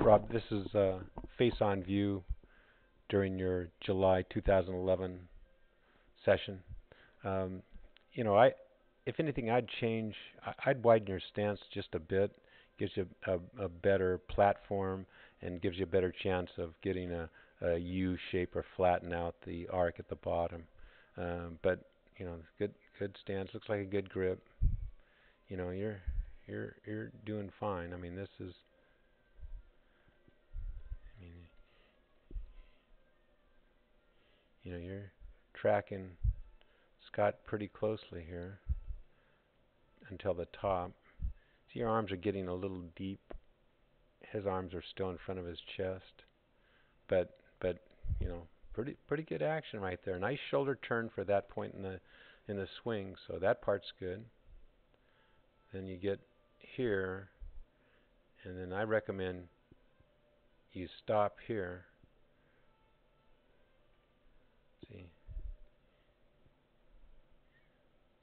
Rob, this is face-on view during your July 2011 session. Um, if anything, I'd change. I'd widen your stance just a bit. Gives you a better platform and gives you a better chance of getting a U shape or flatten out the arc at the bottom. But good stance. Looks like a good grip. You know, you're doing fine. I mean, this is. I mean, you're tracking Scott pretty closely here until the top. See, your arms are getting a little deep. His arms are still in front of his chest, but you know, pretty good action right there. Nice shoulder turn for that point in the swing, so that part's good. Then you get here, and then I recommend you stop here.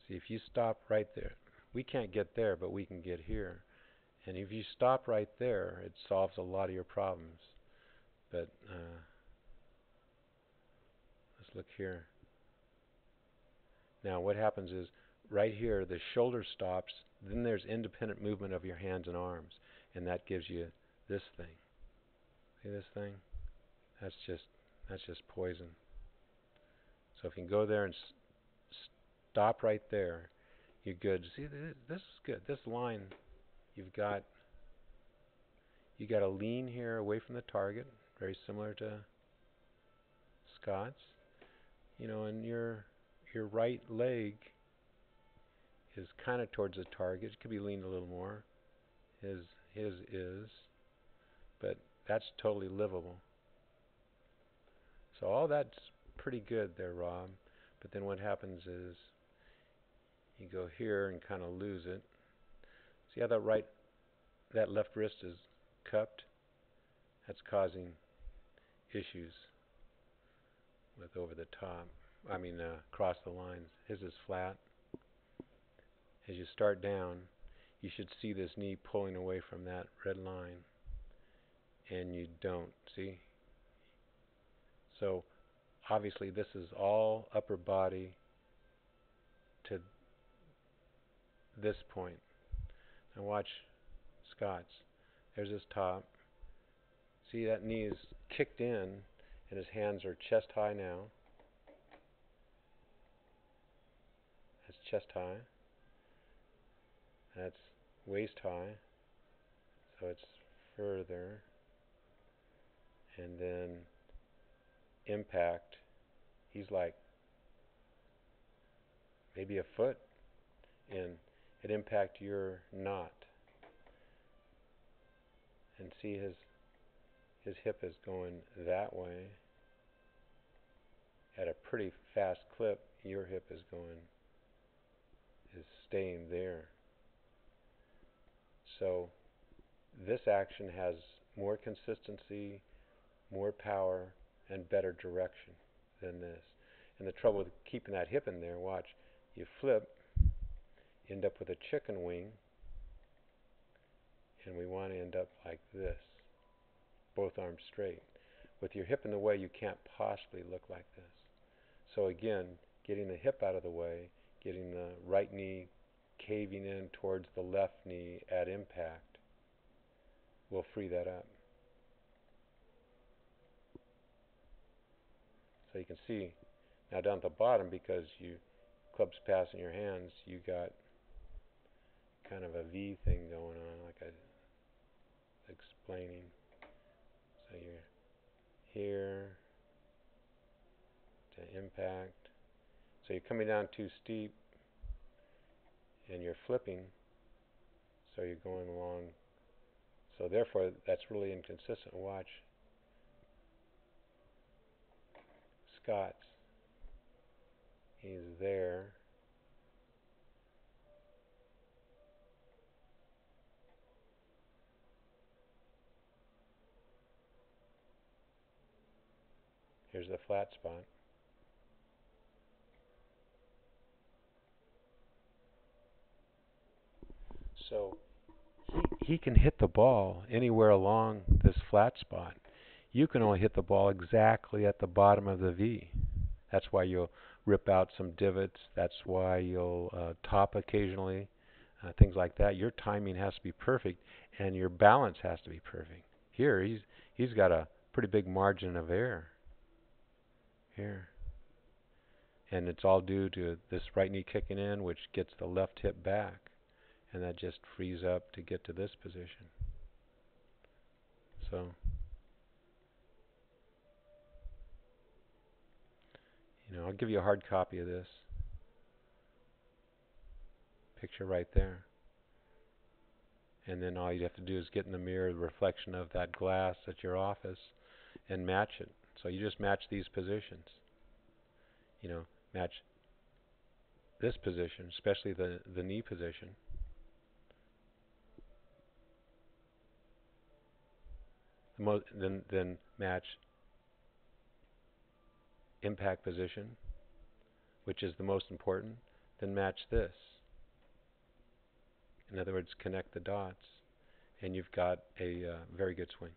See, if you stop right there, we can't get there, but we can get here. And if you stop right there, it solves a lot of your problems. But let's look here. Now what happens is, right here, the shoulder stops, then there's independent movement of your hands and arms, and that gives you this thing. See this thing? That's just poison. So if you can go there and stop right there, you're good. See, this is good. This line, you got a lean here away from the target, very similar to Scott's. And your right leg is kind of towards the target. It could be leaned a little more. His is, but that's totally livable. So all that's pretty good there, Rob. But then what happens is you go here and kind of lose it. See how that left wrist is cupped? That's causing issues with over the top. Across the lines. His is flat. As you start down, you should see this knee pulling away from that red line, and you don't. See? So obviously this is all upper body to this point. Now watch Scott's. There's his top. See, that knee is kicked in, and his hands are chest high now. That's chest high. That's waist high. So it's further. And then impact. He's like maybe a foot in. It impact your knot. And see his hip is going that way at a pretty fast clip. Your hip is staying there. So this action has more consistency, more power, and better direction than this. And the trouble with keeping that hip in there, watch, you flip, end up with a chicken wing, and we want to end up like this, both arms straight. With your hip in the way, you can't possibly look like this. So again, getting the hip out of the way, getting the right knee caving in towards the left knee at impact will free that up. So you can see now down at the bottom, because club's passing your hands, you got kind of a V thing going on, like I was explaining. So you're here to impact. So you're coming down too steep, and you're flipping, so you're going along. So therefore, that's really inconsistent. Watch Scott's. He's there. Here's the flat spot. So he can hit the ball anywhere along this flat spot. You can only hit the ball exactly at the bottom of the V. That's why you'll rip out some divots. That's why you'll top occasionally, things like that. Your timing has to be perfect, and your balance has to be perfect. Here, he's got a pretty big margin of error here, and it's all due to this right knee kicking in, which gets the left hip back, and that just frees up to get to this position. So, I'll give you a hard copy of this picture right there. And then all you have to do is get in the mirror the reflection of that glass at your office and match it. So you just match these positions. Match this position, especially the knee position. Then match impact position, which is the most important. Then match this. In other words, connect the dots, and you've got a very good swing.